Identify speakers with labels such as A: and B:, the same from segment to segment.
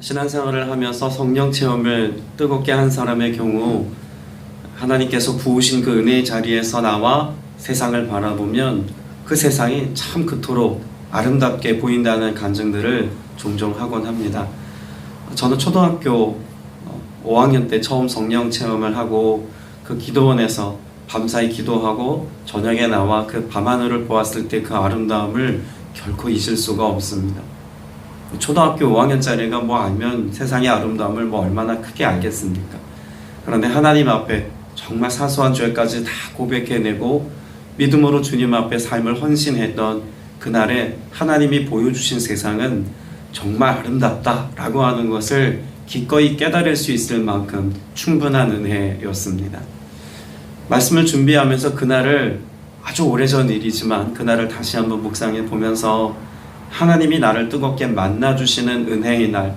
A: 신앙생활을 하면서 성령 체험을 뜨겁게 한 사람의 경우 하나님께서 부으신 그 은혜의 자리에서 나와 세상을 바라보면 그 세상이 참 그토록 아름답게 보인다는 간증들을 종종 하곤 합니다. 저는 초등학교 5학년 때 처음 성령 체험을 하고 그 기도원에서 밤사이 기도하고 저녁에 나와 그 밤하늘을 보았을 때 그 아름다움을 결코 잊을 수가 없습니다. 초등학교 5학년짜리가 뭐 알면 세상의 아름다움을 뭐 얼마나 크게 알겠습니까? 그런데 하나님 앞에 정말 사소한 죄까지 다 고백해내고 믿음으로 주님 앞에 삶을 헌신했던 그날에 하나님이 보여주신 세상은 정말 아름답다라고 하는 것을 기꺼이 깨달을 수 있을 만큼 충분한 은혜였습니다. 말씀을 준비하면서 그날을 아주 오래전 일이지만 그날을 다시 한번 묵상해 보면서 하나님이 나를 뜨겁게 만나주시는 은혜의 날,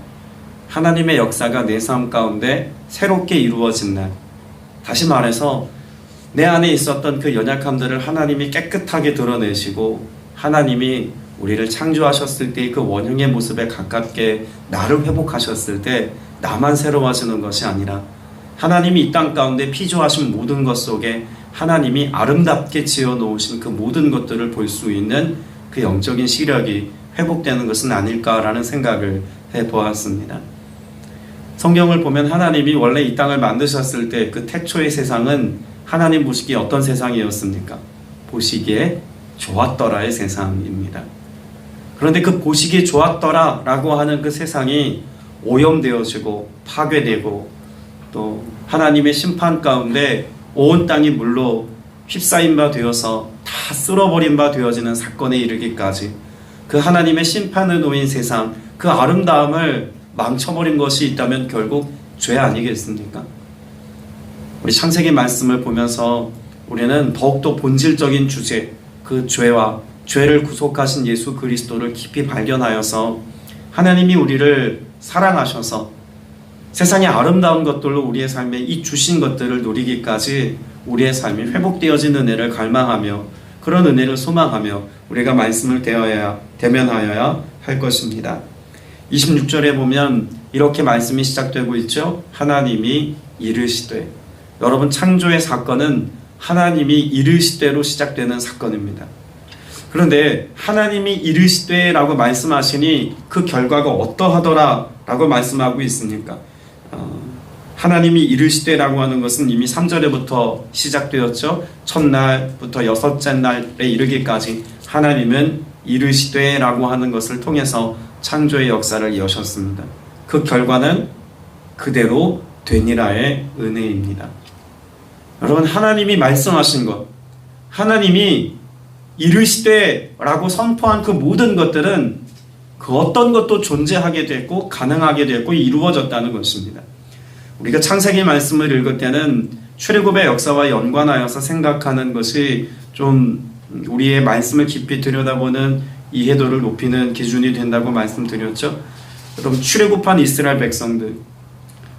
A: 하나님의 역사가 내 삶 가운데 새롭게 이루어진 날, 다시 말해서 내 안에 있었던 그 연약함들을 하나님이 깨끗하게 드러내시고 하나님이 우리를 창조하셨을 때의 그 원형의 모습에 가깝게 나를 회복하셨을 때 나만 새로워지는 것이 아니라 하나님이 이 땅 가운데 피조하신 모든 것 속에 하나님이 아름답게 지어놓으신 그 모든 것들을 볼 수 있는 그 영적인 시력이 회복되는 것은 아닐까라는 생각을 해보았습니다. 성경을 보면 하나님이 원래 이 땅을 만드셨을 때 그 태초의 세상은 하나님 보시기에 어떤 세상이었습니까? 보시기에 좋았더라의 세상입니다. 그런데 그 보시기에 좋았더라라고 하는 그 세상이 오염되어지고 파괴되고 또 하나님의 심판 가운데 온 땅이 물로 휩싸인 바 되어서 다 쓸어버린 바 되어지는 사건에 이르기까지 그 하나님의 심판을 놓인 세상, 그 아름다움을 망쳐버린 것이 있다면 결국 죄 아니겠습니까? 우리 창세기 말씀을 보면서 우리는 더욱더 본질적인 주제, 그 죄와 죄를 구속하신 예수 그리스도를 깊이 발견하여서 하나님이 우리를 사랑하셔서 세상의 아름다운 것들로 우리의 삶에 이 주신 것들을 누리기까지 우리의 삶이 회복되어진 은혜를 갈망하며 그런 은혜를 소망하며 우리가 말씀을 대면하여야 할 것입니다. 26절에 보면 이렇게 말씀이 시작되고 있죠. 하나님이 이르시되. 여러분, 창조의 사건은 하나님이 이르시되로 시작되는 사건입니다. 그런데 하나님이 이르시되라고 말씀하시니 그 결과가 어떠하더라 라고 말씀하고 있습니까? 하나님이 이르시되라고 하는 것은 이미 3절에부터 시작되었죠. 첫날부터 여섯째 날에 이르기까지 하나님은 이르시되라고 하는 것을 통해서 창조의 역사를 여셨습니다. 그 결과는 그대로 되니라의 은혜입니다. 여러분, 하나님이 말씀하신 것, 하나님이 이르시되라고 선포한 그 모든 것들은 그 어떤 것도 존재하게 됐고 가능하게 됐고 이루어졌다는 것입니다. 우리가 창세기 말씀을 읽을 때는 출애굽의 역사와 연관하여서 생각하는 것이 좀 우리의 말씀을 깊이 들여다보는 이해도를 높이는 기준이 된다고 말씀드렸죠. 여러분, 출애굽한 이스라엘 백성들,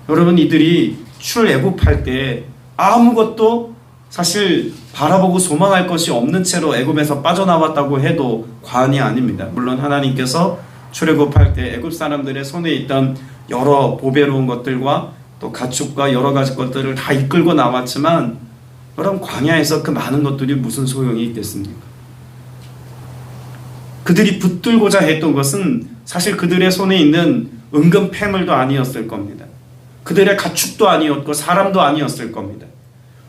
A: 여러분, 이들이 출애굽할 때 아무것도 사실 바라보고 소망할 것이 없는 채로 애굽에서 빠져나왔다고 해도 과언이 아닙니다. 물론 하나님께서 출애굽할 때 애굽 사람들의 손에 있던 여러 보배로운 것들과 또 가축과 여러 가지 것들을 다 이끌고 나왔지만 여러분, 광야에서 그 많은 것들이 무슨 소용이 있겠습니까? 그들이 붙들고자 했던 것은 사실 그들의 손에 있는 은금 패물도 아니었을 겁니다. 그들의 가축도 아니었고 사람도 아니었을 겁니다.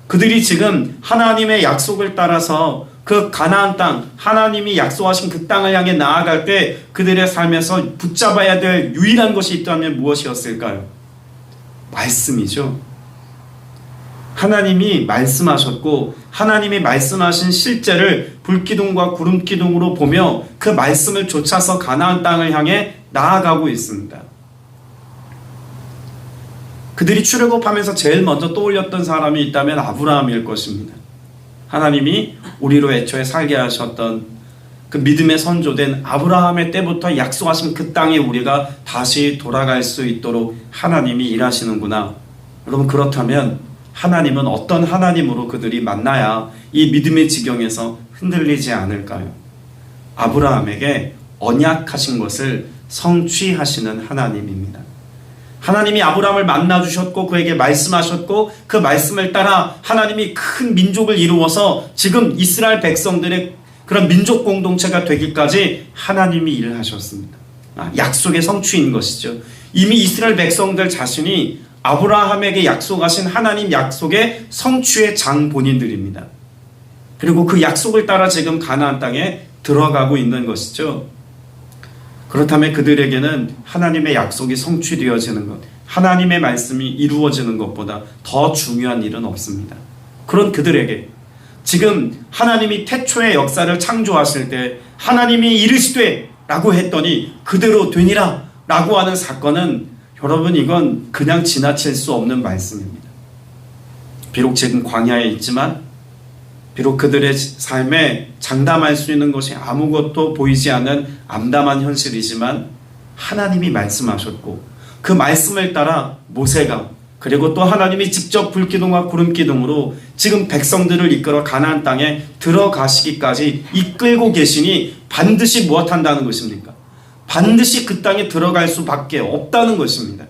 A: 그들이 지금 하나님의 약속을 따라서 그 가나안 땅, 하나님이 약속하신 그 땅을 향해 나아갈 때 그들의 삶에서 붙잡아야 될 유일한 것이 있다면 무엇이었을까요? 말씀이죠. 하나님이 말씀하셨고 하나님이 말씀하신 실제를 불기둥과 구름기둥으로 보며 그 말씀을 좇아서 가나안 땅을 향해 나아가고 있습니다. 그들이 출애굽하면서 제일 먼저 떠올렸던 사람이 있다면 아브라함일 것입니다. 하나님이 우리로 애초에 살게 하셨던 그 믿음의 선조된 아브라함의 때부터 약속하신 그 땅에 우리가 다시 돌아갈 수 있도록 하나님이 일하시는구나. 여러분, 그렇다면 하나님은 어떤 하나님으로 그들이 만나야 이 믿음의 지경에서 흔들리지 않을까요? 아브라함에게 언약하신 것을 성취하시는 하나님입니다. 하나님이 아브라함을 만나주셨고 그에게 말씀하셨고 그 말씀을 따라 하나님이 큰 민족을 이루어서 지금 이스라엘 백성들의 그런 민족 공동체가 되기까지 하나님이 일을 하셨습니다. 약속의 성취인 것이죠. 이미 이스라엘 백성들 자신이 아브라함에게 약속하신 하나님 약속의 성취의 장본인들입니다. 그리고 그 약속을 따라 지금 가나안 땅에 들어가고 있는 것이죠. 그렇다면 그들에게는 하나님의 약속이 성취되어지는 것, 하나님의 말씀이 이루어지는 것보다 더 중요한 일은 없습니다. 그런 그들에게 지금 하나님이 태초의 역사를 창조하실 때 하나님이 이르시되 라고 했더니 그대로 되니라 라고 하는 사건은 여러분 이건 그냥 지나칠 수 없는 말씀입니다. 비록 지금 광야에 있지만 비록 그들의 삶에 장담할 수 있는 것이 아무것도 보이지 않는 암담한 현실이지만 하나님이 말씀하셨고 그 말씀을 따라 모세가 그리고 또 하나님이 직접 불기둥과 구름기둥으로 지금 백성들을 이끌어 가나안 땅에 들어가시기까지 이끌고 계시니 반드시 무엇한다는 것입니까? 반드시 그 땅에 들어갈 수밖에 없다는 것입니다.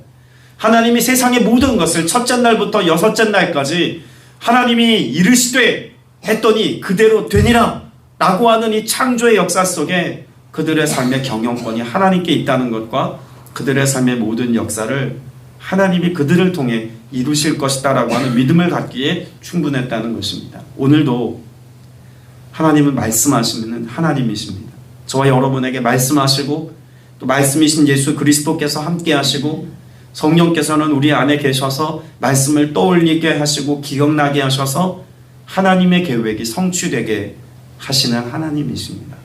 A: 하나님이 세상의 모든 것을 첫째 날부터 여섯째 날까지 하나님이 이르시되 했더니 그대로 되니라 라고 하는 이 창조의 역사 속에 그들의 삶의 경영권이 하나님께 있다는 것과 그들의 삶의 모든 역사를 하나님이 그들을 통해 이루실 것이다 라고 하는 믿음을 갖기에 충분했다는 것입니다. 오늘도 하나님은 말씀하시는 하나님이십니다. 저와 여러분에게 말씀하시고 또 말씀이신 예수 그리스도께서 함께 하시고 성령께서는 우리 안에 계셔서 말씀을 떠올리게 하시고 기억나게 하셔서 하나님의 계획이 성취되게 하시는 하나님이십니다.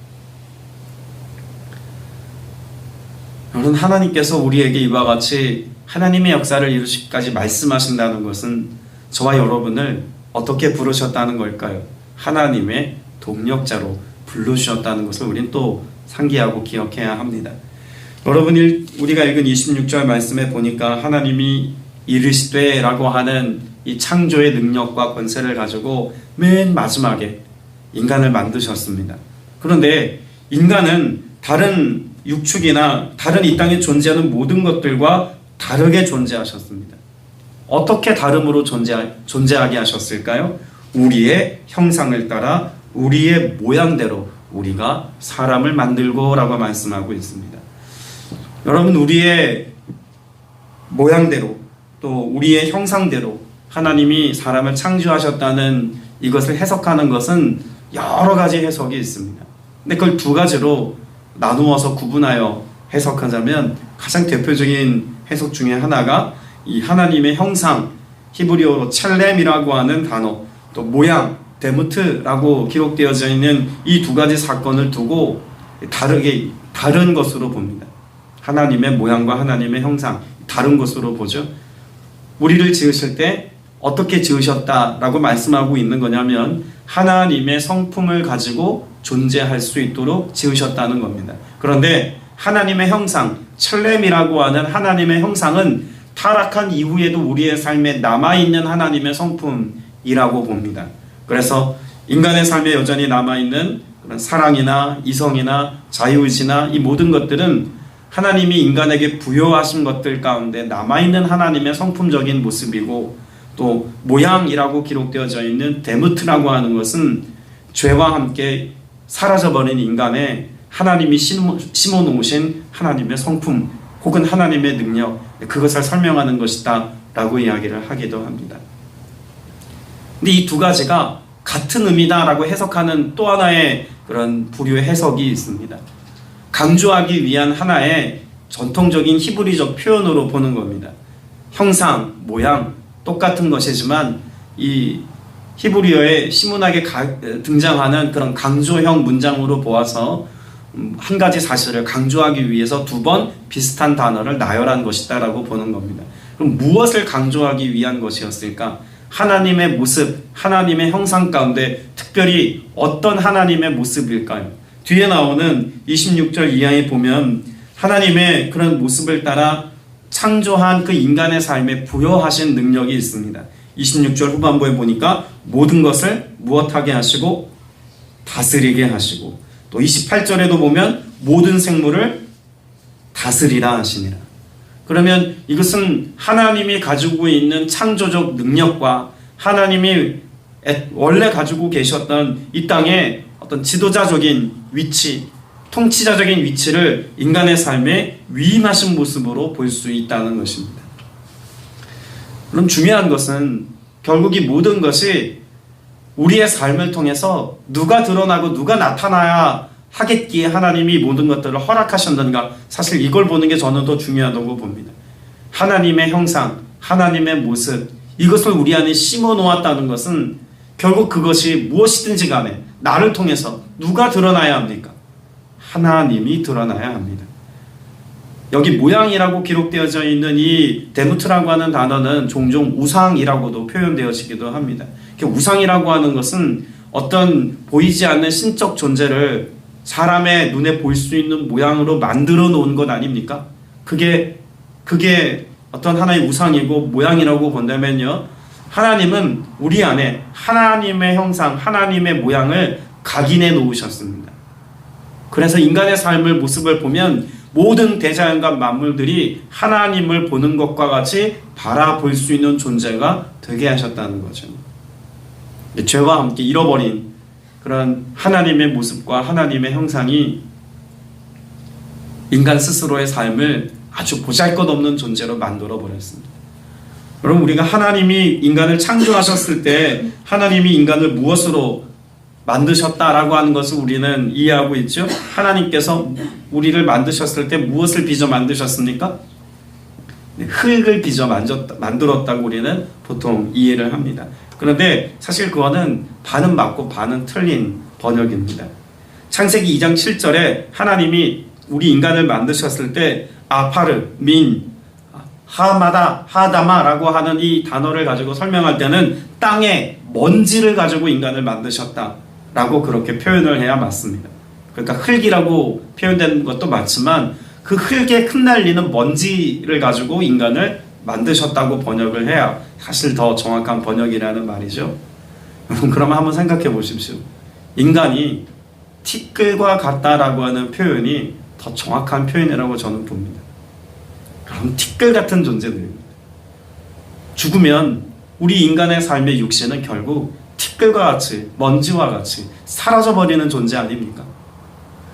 A: 여러분, 하나님께서 우리에게 이와 같이 하나님의 역사를 이루시기까지 말씀하신다는 것은 저와 여러분을 어떻게 부르셨다는 걸까요? 하나님의 동력자로 불러주셨다는 것을 우리는 또 상기하고 기억해야 합니다. 여러분, 우리가 읽은 26절 말씀에 보니까 하나님이 이르시되 라고 하는 이 창조의 능력과 권세를 가지고 맨 마지막에 인간을 만드셨습니다. 그런데 인간은 다른 육축이나 다른 이 땅에 존재하는 모든 것들과 다르게 존재하셨습니다. 어떻게 다름으로 존재하게 하셨을까요? 우리의 형상을 따라 우리의 모양대로 우리가 사람을 만들고 라고 말씀하고 있습니다. 여러분, 우리의 모양대로 또 우리의 형상대로 하나님이 사람을 창조하셨다는 이것을 해석하는 것은 여러 가지 해석이 있습니다. 근데 그걸 두 가지로 나누어서 구분하여 해석하자면 가장 대표적인 해석 중에 하나가 이 하나님의 형상, 히브리어로 첼렘이라고 하는 단어, 또 모양, 데무트라고 기록되어져 있는 이 두 가지 사건을 두고 다른 것으로 봅니다. 하나님의 모양과 하나님의 형상, 다른 것으로 보죠. 우리를 지으실 때 어떻게 지으셨다라고 말씀하고 있는 거냐면 하나님의 성품을 가지고 존재할 수 있도록 지으셨다는 겁니다. 그런데 하나님의 형상, 첼렘이라고 하는 하나님의 형상은 타락한 이후에도 우리의 삶에 남아있는 하나님의 성품이라고 봅니다. 그래서 인간의 삶에 여전히 남아있는 그런 사랑이나 이성이나 자유의지나 이 모든 것들은 하나님이 인간에게 부여하신 것들 가운데 남아있는 하나님의 성품적인 모습이고, 또 모양이라고 기록되어져 있는 데무트라고 하는 것은 죄와 함께 사라져버린 인간의 하나님이 심어놓으신 하나님의 성품 혹은 하나님의 능력, 그것을 설명하는 것이다 라고 이야기를 하기도 합니다. 근데 이 두 가지가 같은 의미다 라고 해석하는 또 하나의 그런 부류의 해석이 있습니다. 강조하기 위한 하나의 전통적인 히브리적 표현으로 보는 겁니다. 형상, 모양 똑같은 것이지만 이 히브리어의 시문학에 등장하는 그런 강조형 문장으로 보아서 한 가지 사실을 강조하기 위해서 두 번 비슷한 단어를 나열한 것이다 라고 보는 겁니다. 그럼 무엇을 강조하기 위한 것이었을까? 하나님의 모습, 하나님의 형상 가운데 특별히 어떤 하나님의 모습일까요? 뒤에 나오는 26절 이하에 보면 하나님의 그런 모습을 따라 창조한 그 인간의 삶에 부여하신 능력이 있습니다. 26절 후반부에 보니까 모든 것을 무엇하게 하시고 다스리게 하시고, 또 28절에도 보면 모든 생물을 다스리라 하시니라. 그러면 이것은 하나님이 가지고 있는 창조적 능력과 하나님이 원래 가지고 계셨던 이 땅의 어떤 지도자적인 위치, 통치자적인 위치를 인간의 삶에 위임하신 모습으로 볼 수 있다는 것입니다. 그럼 중요한 것은 결국 이 모든 것이 우리의 삶을 통해서 누가 드러나고 누가 나타나야 하겠기에 하나님이 모든 것들을 허락하셨는가, 사실 이걸 보는 게 저는 더 중요하다고 봅니다. 하나님의 형상, 하나님의 모습, 이것을 우리 안에 심어 놓았다는 것은 결국 그것이 무엇이든지 간에 나를 통해서 누가 드러나야 합니까? 하나님이 드러나야 합니다. 여기 모양이라고 기록되어져 있는 이 데무트라고 하는 단어는 종종 우상이라고도 표현되어지기도 합니다. 우상이라고 하는 것은 어떤 보이지 않는 신적 존재를 사람의 눈에 볼 수 있는 모양으로 만들어 놓은 것 아닙니까? 그게 어떤 하나의 우상이고 모양이라고 본다면요, 하나님은 우리 안에 하나님의 형상, 하나님의 모양을 각인해 놓으셨습니다. 그래서 인간의 삶을 모습을 보면 모든 대자연과 만물들이 하나님을 보는 것과 같이 바라볼 수 있는 존재가 되게 하셨다는 거죠. 죄와 함께 잃어버린 그런 하나님의 모습과 하나님의 형상이 인간 스스로의 삶을 아주 보잘것없는 존재로 만들어 버렸습니다. 여러분, 우리가 하나님이 인간을 창조하셨을 때 하나님이 인간을 무엇으로 만드셨다라고 하는 것을 우리는 이해하고 있죠. 하나님께서 우리를 만드셨을 때 무엇을 빚어 만드셨습니까? 흙을 빚어 만들었다고 우리는 보통 이해를 합니다. 그런데 사실 그거는 반은 맞고 반은 틀린 번역입니다. 창세기 2장 7절에 하나님이 우리 인간을 만드셨을 때 아파르, 민, 하마다, 하다마라고 하는 이 단어를 가지고 설명할 때는 땅의 먼지를 가지고 인간을 만드셨다라고 그렇게 표현을 해야 맞습니다. 그러니까 흙이라고 표현된 것도 맞지만 그 흙에 흩날리는 먼지를 가지고 인간을 만드셨다고 번역을 해야 사실 더 정확한 번역이라는 말이죠. 그러면 한번 생각해 보십시오. 인간이 티끌과 같다라고 하는 표현이 더 정확한 표현이라고 저는 봅니다. 그럼 티끌 같은 존재들입니다. 죽으면 우리 인간의 삶의 육신은 결국 티끌과 같이, 먼지와 같이 사라져버리는 존재 아닙니까?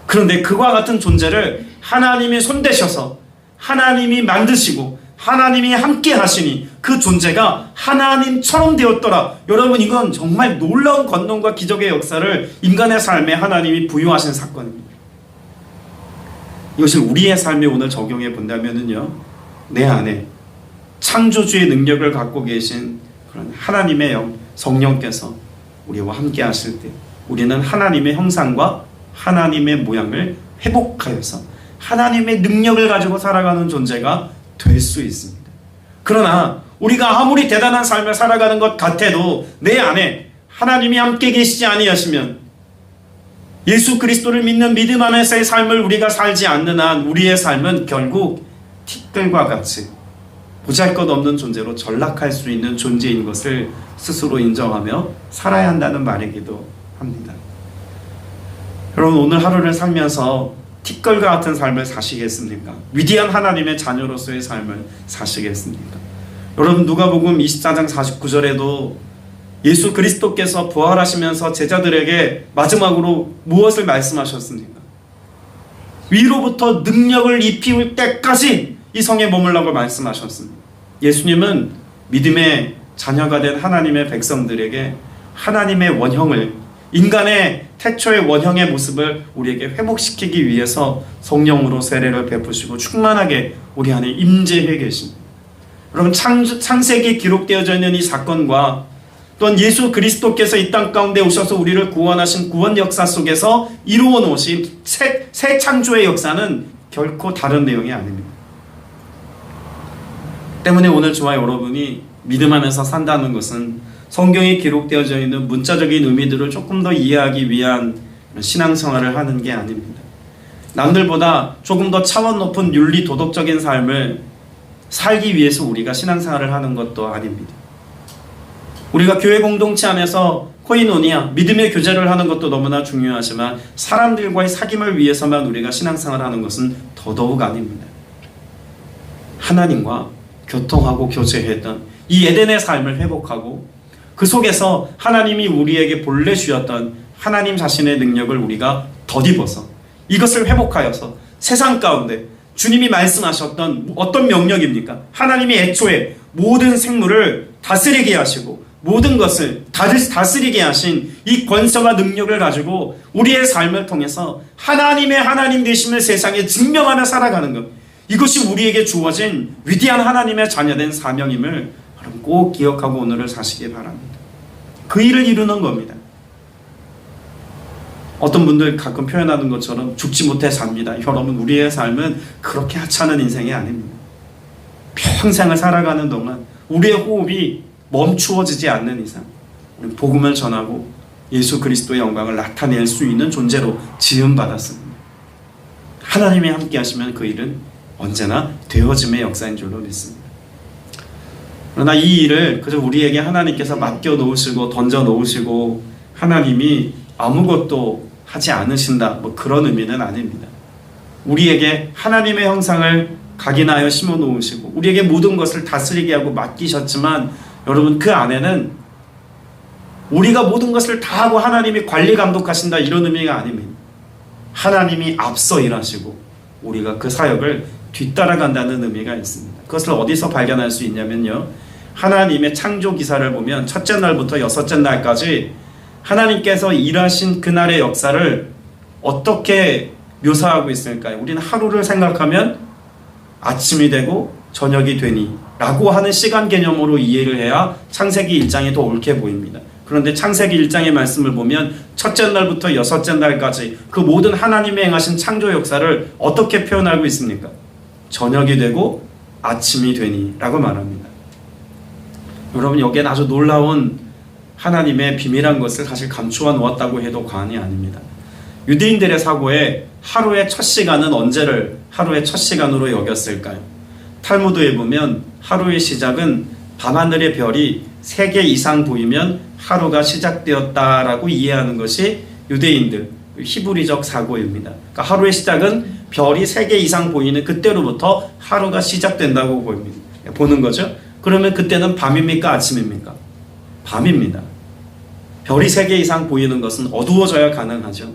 A: 그런데 그와 같은 존재를 하나님이 손대셔서 하나님이 만드시고 하나님이 함께 하시니 그 존재가 하나님처럼 되었더라. 여러분, 이건 정말 놀라운 권능과 기적의 역사를 인간의 삶에 하나님이 부여하신 사건입니다. 이것을 우리의 삶에 오늘 적용해 본다면요, 내 안에 창조주의 능력을 갖고 계신 그런 하나님의 성령께서 우리와 함께 하실 때 우리는 하나님의 형상과 하나님의 모양을 회복하여서 하나님의 능력을 가지고 살아가는 존재가 될 수 있습니다. 그러나 우리가 아무리 대단한 삶을 살아가는 것 같아도 내 안에 하나님이 함께 계시지 아니하시면, 예수 그리스도를 믿는 믿음 안에서의 삶을 우리가 살지 않는 한 우리의 삶은 결국 티끌과 같이 보잘것없는 존재로 전락할 수 있는 존재인 것을 스스로 인정하며 살아야 한다는 말이기도 합니다. 여러분, 오늘 하루를 살면서 티끌과 같은 삶을 사시겠습니까? 위대한 하나님의 자녀로서의 삶을 사시겠습니까? 여러분, 누가복음 24장 49절에도 예수 그리스도께서 부활하시면서 제자들에게 마지막으로 무엇을 말씀하셨습니까? 위로부터 능력을 입힐 때까지 이 성에 머물라고 말씀하셨습니다. 예수님은 믿음의 자녀가 된 하나님의 백성들에게 하나님의 원형을, 인간의 태초의 원형의 모습을 우리에게 회복시키기 위해서 성령으로 세례를 베푸시고 충만하게 우리 안에 임재해 계십니다. 여러분, 창세기에 기록되어져 있는 이 사건과 또한 예수 그리스도께서 이 땅 가운데 오셔서 우리를 구원하신 구원 역사 속에서 이루어 놓으신 새 창조의 역사는 결코 다른 내용이 아닙니다. 때문에 오늘 저와 여러분이 믿음 안에서 산다는 것은 성경에 기록되어져 있는 문자적인 의미들을 조금 더 이해하기 위한 신앙생활을 하는 게 아닙니다. 남들보다 조금 더 차원 높은 윤리 도덕적인 삶을 살기 위해서 우리가 신앙생활을 하는 것도 아닙니다. 우리가 교회 공동체 안에서 코이노니아, 믿음의 교제를 하는 것도 너무나 중요하지만 사람들과의 사귐을 위해서만 우리가 신앙생활을 하는 것은 더더욱 아닙니다. 하나님과 교통하고 교제했던 이 에덴의 삶을 회복하고 그 속에서 하나님이 우리에게 본래 주었던 하나님 자신의 능력을 우리가 덧입어서 이것을 회복하여서 세상 가운데 주님이 말씀하셨던 어떤 명령입니까? 하나님이 애초에 모든 생물을 다스리게 하시고 모든 것을 다스리게 하신 이 권세와 능력을 가지고 우리의 삶을 통해서 하나님의 하나님 되심을 세상에 증명하며 살아가는 것, 이것이 우리에게 주어진 위대한 하나님의 자녀된 사명임을 여러분 꼭 기억하고 오늘을 사시기 바랍니다. 그 일을 이루는 겁니다. 어떤 분들 가끔 표현하는 것처럼 죽지 못해 삽니다. 여러분, 우리의 삶은 그렇게 하찮은 인생이 아닙니다. 평생을 살아가는 동안 우리의 호흡이 멈추어지지 않는 이상 우리 복음을 전하고 예수 그리스도의 영광을 나타낼 수 있는 존재로 지음받았습니다. 하나님이 함께 하시면 그 일은 언제나 되어짐의 역사인 줄로 믿습니다. 그러나 이 일을 그저 우리에게 하나님께서 맡겨 놓으시고 던져 놓으시고 하나님이 아무것도 하지 않으신다, 뭐 그런 의미는 아닙니다. 우리에게 하나님의 형상을 각인하여 심어 놓으시고 우리에게 모든 것을 다스리게 하고 맡기셨지만 여러분, 그 안에는 우리가 모든 것을 다 하고 하나님이 관리 감독하신다 이런 의미가 아닙니다. 하나님이 앞서 일하시고 우리가 그 사역을 뒤따라간다는 의미가 있습니다. 그것을 어디서 발견할 수 있냐면요, 하나님의 창조 기사를 보면 첫째 날부터 여섯째 날까지 하나님께서 일하신 그날의 역사를 어떻게 묘사하고 있을까요? 우리는 하루를 생각하면 아침이 되고 저녁이 되니 라고 하는 시간 개념으로 이해를 해야 창세기 1장이 더 옳게 보입니다. 그런데 창세기 1장의 말씀을 보면 첫째 날부터 여섯째 날까지 그 모든 하나님의 행하신 창조 역사를 어떻게 표현하고 있습니까? 저녁이 되고 아침이 되니 라고 말합니다. 여러분, 여기엔 아주 놀라운 하나님의 비밀한 것을 사실 감추어 놓았다고 해도 과언이 아닙니다. 유대인들의 사고에 하루의 첫 시간은 언제를 하루의 첫 시간으로 여겼을까요? 탈무드에 보면 하루의 시작은 밤하늘의 별이 3개 이상 보이면 하루가 시작되었다라고 이해하는 것이 유대인들 히브리적 사고입니다. 그러니까 하루의 시작은 별이 3개 이상 보이는 그때로부터 하루가 시작된다고 보는 거죠. 그러면 그때는 밤입니까? 아침입니까? 밤입니다. 별이 3개 이상 보이는 것은 어두워져야 가능하죠.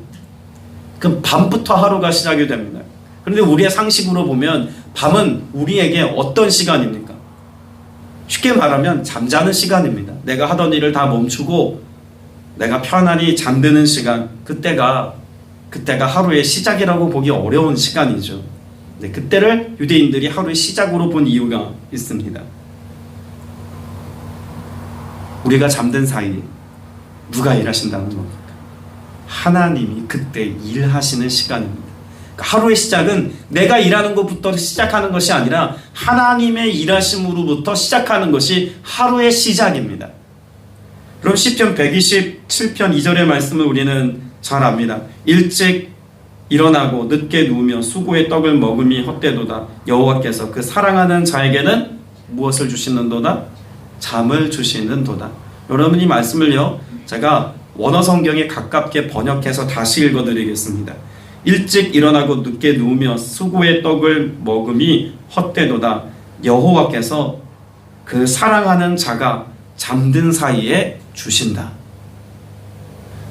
A: 그럼 밤부터 하루가 시작이 됩니다. 그런데 우리의 상식으로 보면 밤은 우리에게 어떤 시간입니까? 쉽게 말하면 잠자는 시간입니다. 내가 하던 일을 다 멈추고 내가 편안히 잠드는 시간, 그때가 하루의 시작이라고 보기 어려운 시간이죠. 네, 그때를 유대인들이 하루의 시작으로 본 이유가 있습니다. 우리가 잠든 사이에 누가 일하신다는 겁니까? 하나님이 그때 일하시는 시간입니다. 그러니까 하루의 시작은 내가 일하는 것부터 시작하는 것이 아니라 하나님의 일하심으로부터 시작하는 것이 하루의 시작입니다. 그럼 시편 127편 2절의 말씀을 우리는 잘 압니다. 일찍 일어나고 늦게 누우며 수고의 떡을 먹음이 헛되도다. 여호와께서 그 사랑하는 자에게는 무엇을 주시는도다? 잠을 주시는도다. 여러분, 이 말씀을요, 제가 원어 성경에 가깝게 번역해서 다시 읽어드리겠습니다. 일찍 일어나고 늦게 누우며 수고의 떡을 먹음이 헛되도다. 여호와께서 그 사랑하는 자가 잠든 사이에 주신다.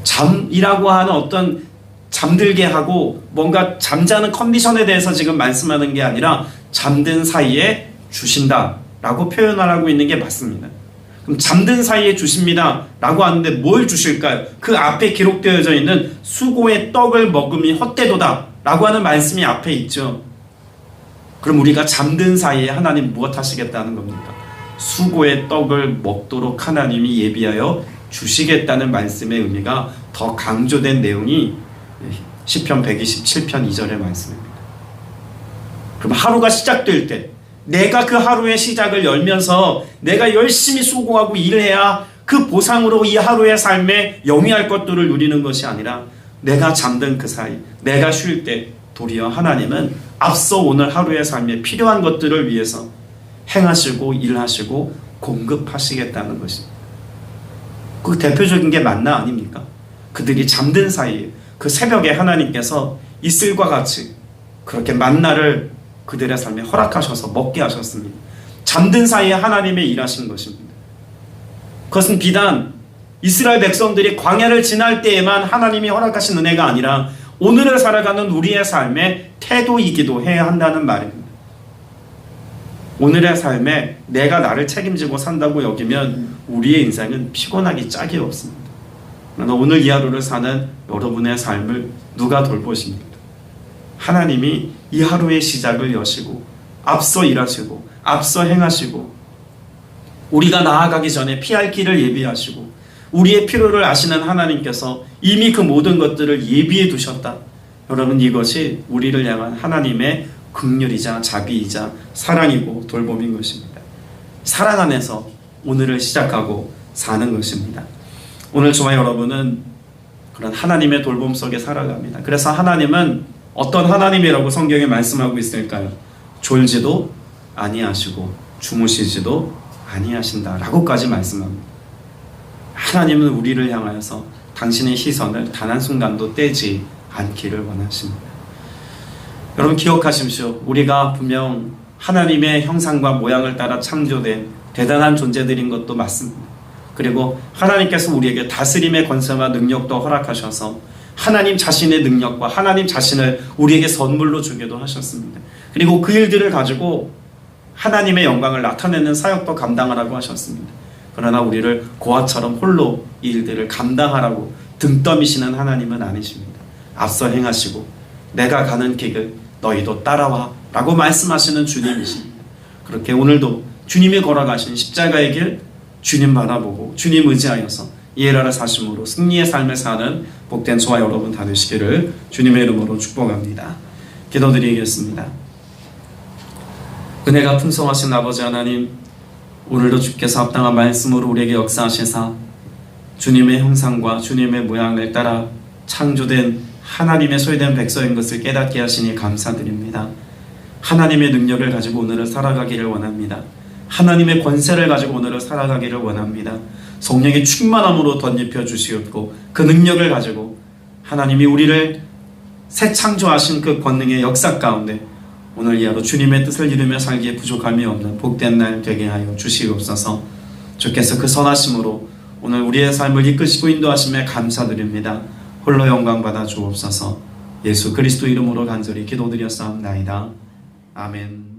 A: 잠이라고 하는 어떤 잠들게 하고 뭔가 잠자는 컨디션에 대해서 지금 말씀하는 게 아니라 잠든 사이에 주신다 라고 표현하고 있는 게 맞습니다. 그럼 잠든 사이에 주십니다 라고 하는데 뭘 주실까요? 그 앞에 기록되어져 있는 수고의 떡을 먹음이 헛되도다 라고 하는 말씀이 앞에 있죠. 그럼 우리가 잠든 사이에 하나님 무엇 하시겠다는 겁니까? 수고의 떡을 먹도록 하나님이 예비하여 주시겠다는 말씀의 의미가 더 강조된 내용이 시편 127편 2절의 말씀입니다. 그럼 하루가 시작될 때 내가 그 하루의 시작을 열면서 내가 열심히 수고하고 일해야 그 보상으로 이 하루의 삶에 영위할 것들을 누리는 것이 아니라 내가 잠든 그 사이, 내가 쉴 때 도리어 하나님은 앞서 오늘 하루의 삶에 필요한 것들을 위해서 행하시고 일하시고 공급하시겠다는 것입니다. 그 대표적인 게 만나 아닙니까? 그들이 잠든 사이에 그 새벽에 하나님께서 이슬과 같이 그렇게 만나를 그들의 삶에 허락하셔서 먹게 하셨습니다. 잠든 사이에 하나님의 일하신 것입니다. 그것은 비단 이스라엘 백성들이 광야를 지날 때에만 하나님이 허락하신 은혜가 아니라 오늘을 살아가는 우리의 삶의 태도이기도 해야 한다는 말입니다. 오늘의 삶에 내가 나를 책임지고 산다고 여기면 우리의 인생은 피곤하기 짝이 없습니다. 그러나 오늘 이 하루를 사는 여러분의 삶을 누가 돌보십니까? 하나님이 이 하루의 시작을 여시고 앞서 일하시고 앞서 행하시고 우리가 나아가기 전에 피할 길을 예비하시고 우리의 필요를 아시는 하나님께서 이미 그 모든 것들을 예비해 두셨다. 여러분, 이것이 우리를 향한 하나님의 긍휼이자 자비이자 사랑이고 돌봄인 것입니다. 사랑 안에서 오늘을 시작하고 사는 것입니다. 오늘 저와 여러분은 그런 하나님의 돌봄 속에 살아갑니다. 그래서 하나님은 어떤 하나님이라고 성경에 말씀하고 있을까요? 졸지도 아니하시고 주무시지도 아니하신다라고까지 말씀합니다. 하나님은 우리를 향하여서 당신의 시선을 단 한순간도 떼지 않기를 원하십니다. 여러분, 기억하십시오. 우리가 분명 하나님의 형상과 모양을 따라 창조된 대단한 존재들인 것도 맞습니다. 그리고 하나님께서 우리에게 다스림의 권세와 능력도 허락하셔서 하나님 자신의 능력과 하나님 자신을 우리에게 선물로 주기도 하셨습니다. 그리고 그 일들을 가지고 하나님의 영광을 나타내는 사역도 감당하라고 하셨습니다. 그러나 우리를 고아처럼 홀로 이 일들을 감당하라고 등 떠미시는 하나님은 아니십니다. 앞서 행하시고 내가 가는 길을 너희도 따라와 라고 말씀하시는 주님이십니다. 그렇게 오늘도 주님이 걸어가신 십자가의 길 주님 바라보고 주님 의지하여서 이 일하를 사심으로 승리의 삶을 사는 복된 저와 여러분 다 되시기를 주님의 이름으로 축복합니다. 기도드리겠습니다. 은혜가 풍성하신 아버지 하나님, 오늘도 주께서 합당한 말씀으로 우리에게 역사하시사 주님의 형상과 주님의 모양을 따라 창조된 하나님의 소유된 백성인 것을 깨닫게 하시니 감사드립니다. 하나님의 능력을 가지고 오늘을 살아가기를 원합니다. 하나님의 권세를 가지고 오늘을 살아가기를 원합니다. 성령의 충만함으로 덧입혀 주시옵고 그 능력을 가지고 하나님이 우리를 새 창조하신 그 권능의 역사 가운데 오늘 이 하루 주님의 뜻을 이루며 살기에 부족함이 없는 복된 날 되게 하여 주시옵소서. 주께서 그 선하심으로 오늘 우리의 삶을 이끄시고 인도하심에 감사드립니다. 홀로 영광 받아 주옵소서. 예수 그리스도 이름으로 간절히 기도드렸사옵나이다. 아멘.